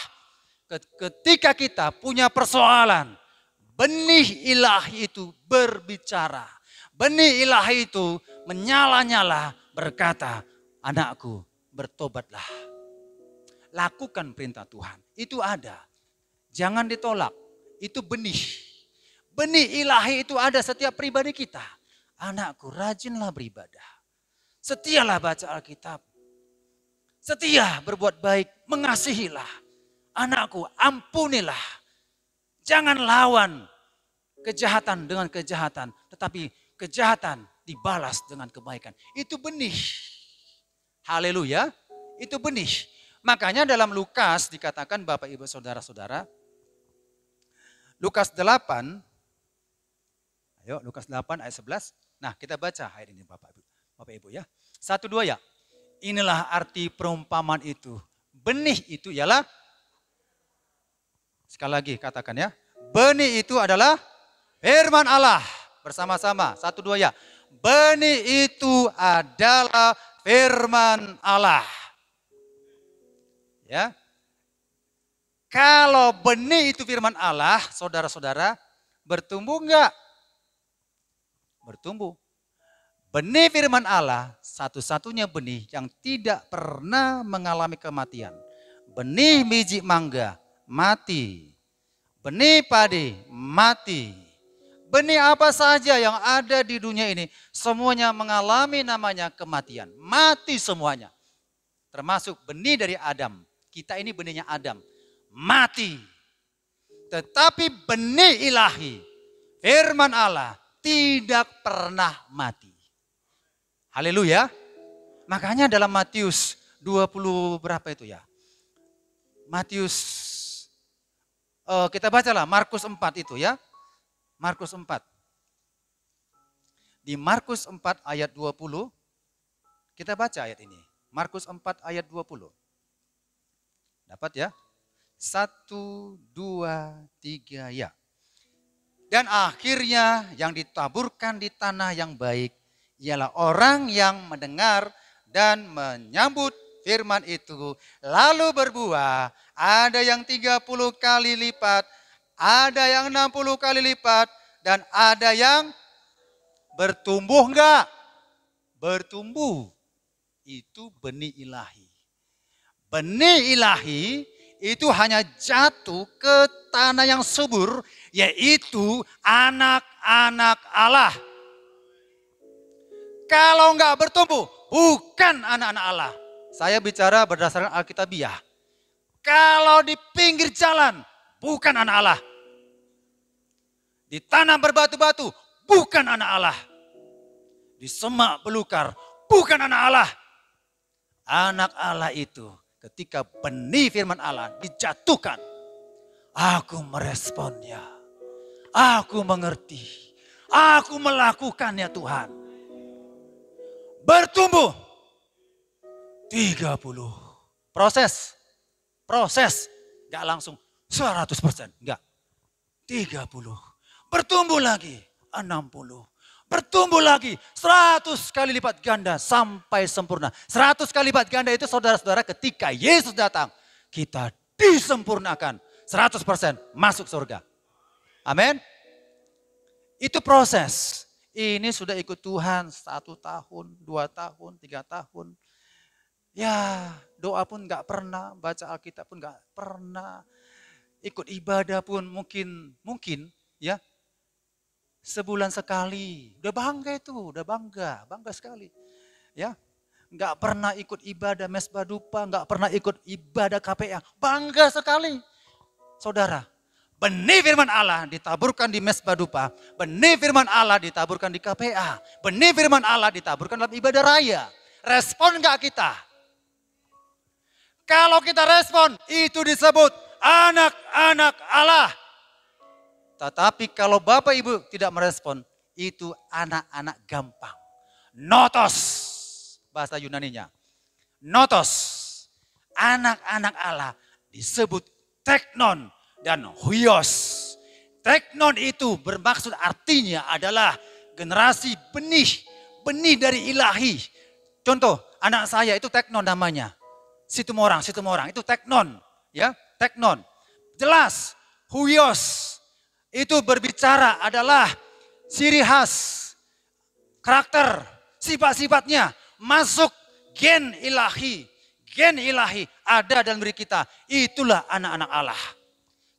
Ketika kita punya persoalan. Benih ilahi itu berbicara. Benih ilahi itu menyala-nyala berkata, anakku bertobatlah. Lakukan perintah Tuhan. Itu ada. Jangan ditolak. Itu benih. Benih ilahi itu ada setiap pribadi kita. Anakku rajinlah beribadah. Setialah baca Alkitab. Setia berbuat baik. Mengasihilah. Anakku ampunilah. Jangan lawan kejahatan dengan kejahatan. Tetapi kejahatan dibalas dengan kebaikan. Itu benih. Haleluya. Itu benih. Makanya dalam Lukas dikatakan Bapak Ibu Saudara-saudara. Lukas 8. Ayo Lukas 8 ayat 11. Nah kita baca ayat ini Bapak Ibu ya. 1, 2 ya. Inilah arti perumpamaan itu. Benih itu ialah. Sekali lagi katakan ya. Benih itu adalah firman Allah. Bersama-sama. 1, 2 ya. Benih itu adalah firman Allah. Ya. Kalau benih itu firman Allah, saudara-saudara, bertumbuh enggak? Bertumbuh. Benih firman Allah, satu-satunya benih yang tidak pernah mengalami kematian. Benih biji mangga, mati. Benih padi, mati. Benih apa saja yang ada di dunia ini, semuanya mengalami namanya kematian. Mati semuanya. Termasuk benih dari Adam. Kita ini benihnya Adam. Mati. Tetapi benih ilahi, firman Allah, tidak pernah mati. Haleluya. Makanya dalam Matius 20 berapa itu ya? Matius, kita bacalah Markus 4 itu ya. Markus 4. Di Markus 4 ayat 20, kita baca ayat ini. Markus 4 ayat 20. Dapat ya? 1, 2, 3 ya. Dan akhirnya yang ditaburkan di tanah yang baik ialah orang yang mendengar dan menyambut firman itu. Lalu berbuah, ada yang 30 kali lipat, ada yang 60 kali lipat, dan ada yang bertumbuh enggak? Bertumbuh. Itu benih ilahi. Benih ilahi itu hanya jatuh ke tanah yang subur, yaitu anak-anak Allah. Kalau enggak bertumbuh, bukan anak-anak Allah. Saya bicara berdasarkan Alkitabiah. Kalau di pinggir jalan, bukan anak Allah. Di tanah berbatu-batu, bukan anak Allah. Di semak belukar, bukan anak Allah. Anak Allah itu ketika benih firman Allah dijatuhkan, aku meresponnya. Aku mengerti. Aku melakukannya Tuhan. Bertumbuh 30. Proses. Gak langsung 100%. Enggak. 30. Bertumbuh lagi 60. Bertumbuh lagi 100 kali lipat ganda sampai sempurna. 100 kali lipat ganda itu saudara-saudara ketika Yesus datang. Kita disempurnakan 100% masuk surga. Amin. Itu proses. Ini sudah ikut Tuhan 1 tahun, 2 tahun, 3 tahun. Ya doa pun gak pernah, baca Alkitab pun gak pernah. Ikut ibadah pun mungkin ya. Sebulan sekali, udah bangga itu, udah bangga sekali. Ya, nggak pernah ikut ibadah mesbah dupa, nggak pernah ikut ibadah KPA, bangga sekali. Saudara, benih firman Allah ditaburkan di mesbah dupa, benih firman Allah ditaburkan di KPA, benih firman Allah ditaburkan dalam ibadah raya. Respon nggak kita? Kalau kita respon, itu disebut anak-anak Allah. Tetapi kalau Bapak Ibu tidak merespon, itu anak-anak gampang. Notos, bahasa Yunaninya. Notos, anak-anak Allah disebut teknon dan huios. Teknon itu bermaksud artinya adalah generasi benih dari ilahi. Contoh, anak saya itu teknon namanya. Situmorang, itu teknon. Ya, teknon. Jelas, huios. Itu berbicara adalah ciri khas, karakter, sifat-sifatnya masuk gen ilahi. Gen ilahi ada dalam diri kita. Itulah anak-anak Allah.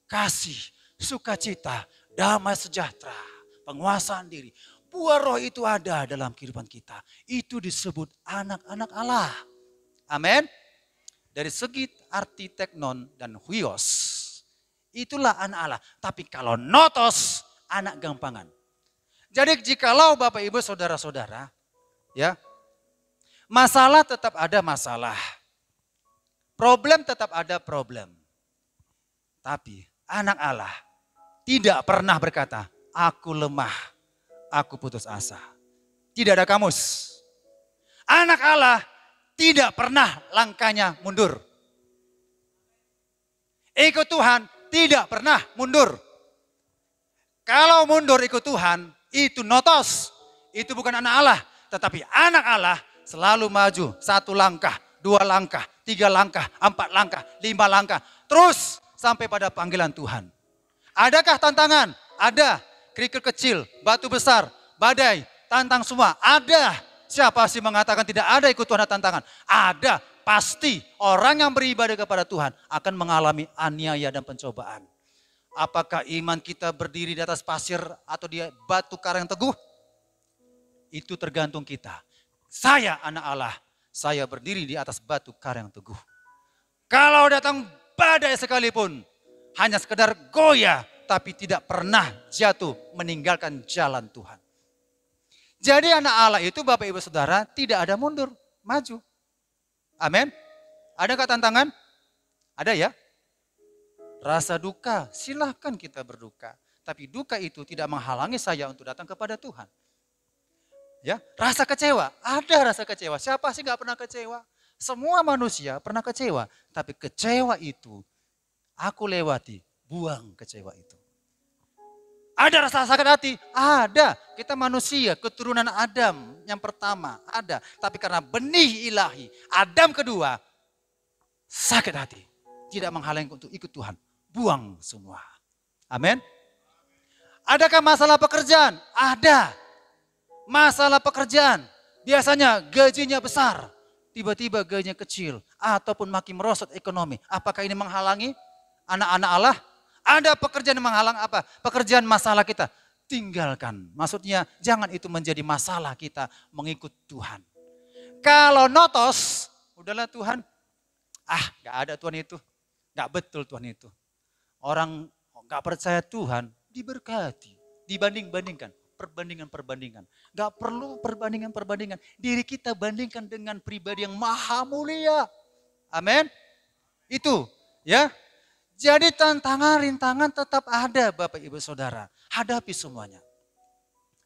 Kasih, sukacita, damai sejahtera, penguasaan diri. Buah roh itu ada dalam kehidupan kita. Itu disebut anak-anak Allah. Amin. Dari segi arti teknon dan huios. Itulah anak Allah. Tapi kalau notos, anak gampangan. Jadi jikalau Bapak Ibu saudara-saudara, ya, masalah tetap ada masalah. Problem tetap ada problem. Tapi anak Allah tidak pernah berkata, aku lemah, aku putus asa. Tidak ada kamus. Anak Allah tidak pernah langkahnya mundur. Ikut Tuhan tidak pernah mundur. Kalau mundur ikut Tuhan, itu notos. Itu bukan anak Allah. Tetapi anak Allah selalu maju 1 langkah, 2 langkah, 3 langkah, 4 langkah, 5 langkah. Terus sampai pada panggilan Tuhan. Adakah tantangan? Ada. Kerikil kecil, batu besar, badai, tantang semua. Ada. Siapa sih mengatakan tidak ada ikut Tuhan ada tantangan? Ada. Pasti orang yang beribadah kepada Tuhan akan mengalami aniaya dan pencobaan. Apakah iman kita berdiri di atas pasir atau di batu karang yang teguh? Itu tergantung kita. Saya anak Allah, saya berdiri di atas batu karang yang teguh. Kalau datang badai sekalipun, hanya sekedar goyah, tapi tidak pernah jatuh meninggalkan jalan Tuhan. Jadi anak Allah itu Bapak Ibu Saudara tidak ada mundur, maju. Amin. Adakah tantangan? Ada ya. Rasa duka, silahkan kita berduka. Tapi duka itu tidak menghalangi saya untuk datang kepada Tuhan. Ya, rasa kecewa, ada rasa kecewa. Siapa sih gak pernah kecewa? Semua manusia pernah kecewa. Tapi kecewa itu aku lewati, buang kecewa itu. Ada rasa sakit hati? Ada. Kita manusia, keturunan Adam yang pertama ada. Tapi karena benih ilahi, Adam kedua, sakit hati. Tidak menghalangi untuk ikut Tuhan. Buang semua. Amin. Adakah masalah pekerjaan? Ada. Masalah pekerjaan. Biasanya gajinya besar. Tiba-tiba gajinya kecil. Ataupun makin merosot ekonomi. Apakah ini menghalangi anak-anak Allah? Ada pekerjaan yang menghalang apa? Pekerjaan masalah kita. Tinggalkan. Maksudnya jangan itu menjadi masalah kita mengikut Tuhan. Kalau notos, udahlah Tuhan. Gak ada Tuhan itu. Gak betul Tuhan itu. Orang gak percaya Tuhan diberkati. Dibanding-bandingkan. Perbandingan-perbandingan. Gak perlu perbandingan-perbandingan. Diri kita bandingkan dengan pribadi yang maha mulia. Amin. Itu ya. Jadi tantangan, rintangan tetap ada Bapak Ibu Saudara. Hadapi semuanya.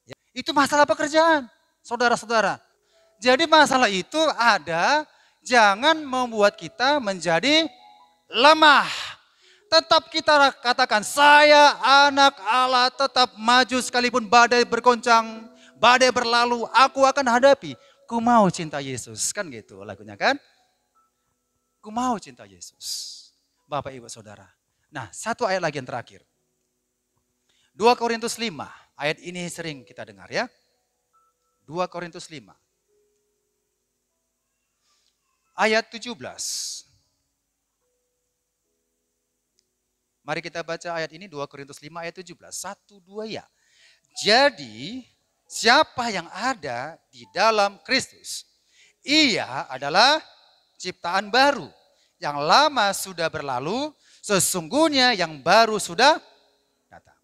Ya, itu masalah pekerjaan, saudara-saudara. Jadi masalah itu ada, jangan membuat kita menjadi lemah. Tetap kita katakan, saya anak Allah, tetap maju sekalipun badai bergoncang, badai berlalu, aku akan hadapi. Ku mau cinta Yesus, kan gitu lagunya kan? Ku mau cinta Yesus. Bapak Ibu Saudara. Nah, satu ayat lagi yang terakhir. 2 Korintus 5, ayat ini sering kita dengar ya. 2 Korintus 5. Ayat 17. Mari kita baca ayat ini 2 Korintus 5 ayat 17. 1, 2 ya. Jadi siapa yang ada di dalam Kristus, ia adalah ciptaan baru. Yang lama sudah berlalu, sesungguhnya yang baru sudah datang.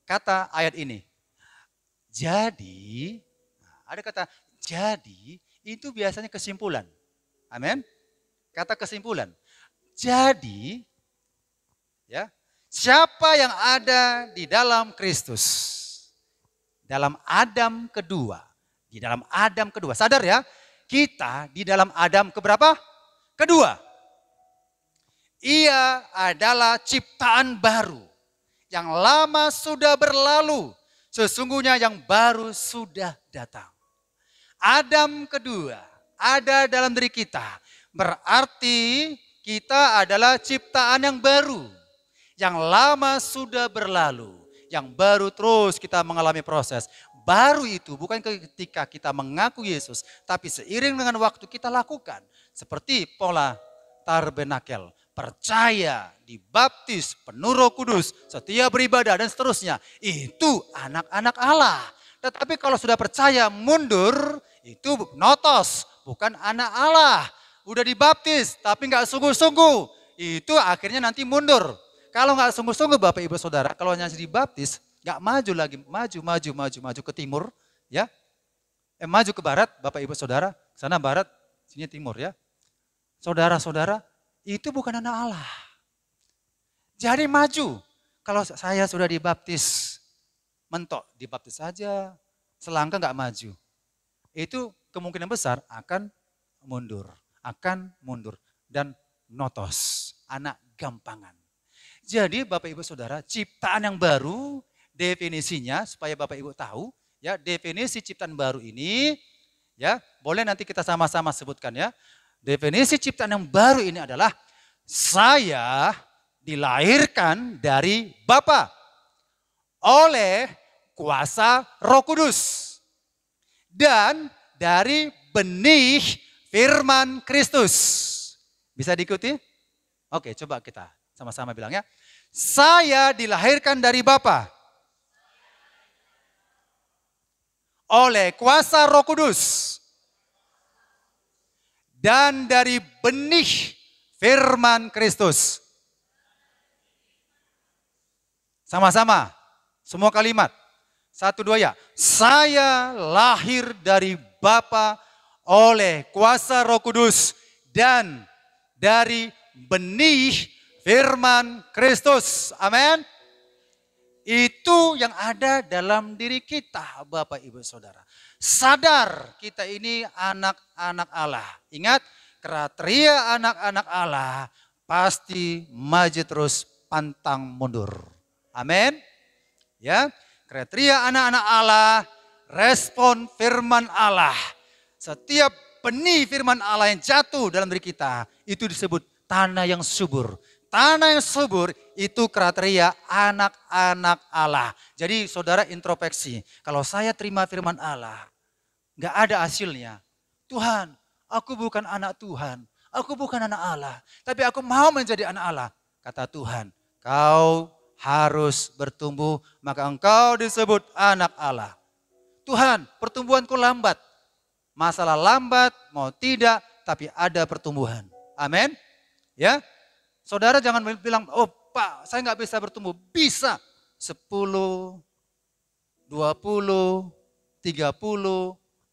Kata ayat ini. Jadi, ada kata jadi, itu biasanya kesimpulan. Amin. Kata kesimpulan. Jadi, ya, siapa yang ada di dalam Kristus? Dalam Adam kedua. Di dalam Adam kedua. Sadar ya, kita di dalam Adam keberapa? Kedua. Ia adalah ciptaan baru. Yang lama sudah berlalu. Sesungguhnya yang baru sudah datang. Adam kedua ada dalam diri kita. Berarti kita adalah ciptaan yang baru. Yang lama sudah berlalu. Yang baru terus kita mengalami proses. Baru itu bukan ketika kita mengaku Yesus. Tapi seiring dengan waktu kita lakukan. Seperti pola tabernakel. Percaya, dibaptis, penuh Roh Kudus, setia beribadah dan seterusnya. Itu anak-anak Allah. Tetapi kalau sudah percaya mundur, itu notos, bukan anak Allah. Udah dibaptis tapi nggak sungguh-sungguh, itu akhirnya nanti mundur. Kalau nggak sungguh-sungguh Bapak Ibu Saudara, kalau hanya dibaptis, nggak maju lagi, maju ke timur, ya, maju ke barat, Bapak Ibu Saudara, sana barat, sini timur ya. Saudara-saudara, itu bukan anak Allah. Jadi maju. Kalau saya sudah dibaptis, mentok, dibaptis saja, selangkah nggak maju. Itu kemungkinan besar akan mundur. Dan notos, anak gampangan. Jadi Bapak Ibu Saudara, ciptaan yang baru, definisinya supaya Bapak Ibu tahu, ya definisi ciptaan baru ini, ya boleh nanti kita sama-sama sebutkan ya. Definisi ciptaan yang baru ini adalah saya dilahirkan dari Bapa oleh kuasa Roh Kudus dan dari benih firman Kristus. Bisa diikuti? Oke, coba kita sama-sama bilang ya. Saya dilahirkan dari Bapa oleh kuasa Roh Kudus dan dari benih firman Kristus. Sama-sama, semua kalimat. 1, 2 ya. Saya lahir dari Bapa oleh kuasa Roh Kudus dan dari benih firman Kristus. Amin. Itu yang ada dalam diri kita, Bapak Ibu Saudara. Sadar kita ini anak-anak Allah. Ingat, kriteria anak-anak Allah pasti maju terus, pantang mundur. Amin. Ya, kriteria anak-anak Allah, respon firman Allah. Setiap benih firman Allah yang jatuh dalam diri kita, itu disebut tanah yang subur. Tanah yang subur itu kriteria anak-anak Allah. Jadi saudara introspeksi, kalau saya terima firman Allah, gak ada hasilnya. Tuhan, aku bukan anak Tuhan, aku bukan anak Allah, tapi aku mau menjadi anak Allah. Kata Tuhan, kau harus bertumbuh, maka engkau disebut anak Allah. Tuhan, pertumbuhanku lambat. Masalah lambat, mau tidak, tapi ada pertumbuhan. Amin. Ya, saudara jangan bilang, oh Pak, saya nggak bisa bertumbuh. Bisa 10, 20, 30,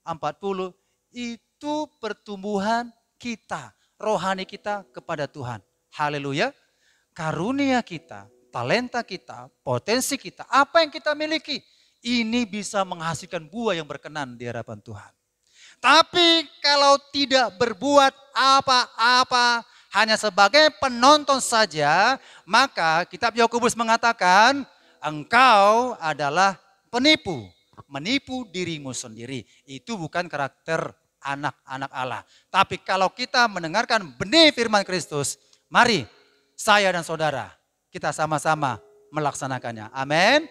40. Itu pertumbuhan kita, rohani kita kepada Tuhan. Haleluya. Karunia kita, talenta kita, potensi kita, apa yang kita miliki, ini bisa menghasilkan buah yang berkenan di hadapan Tuhan. Tapi kalau tidak berbuat apa-apa, hanya sebagai penonton saja, maka kitab Yakobus mengatakan engkau adalah penipu. Menipu dirimu sendiri. Itu bukan karakter anak-anak Allah. Tapi kalau kita mendengarkan benih firman Kristus, mari saya dan saudara, kita sama-sama melaksanakannya. Amin.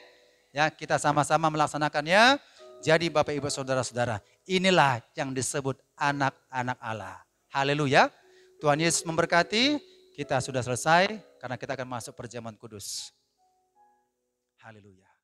Ya, kita sama-sama melaksanakannya. Jadi Bapak Ibu Saudara-saudara, inilah yang disebut anak-anak Allah. Haleluya. Tuhan Yesus memberkati. Kita sudah selesai karena kita akan masuk perjamuan kudus. Haleluya.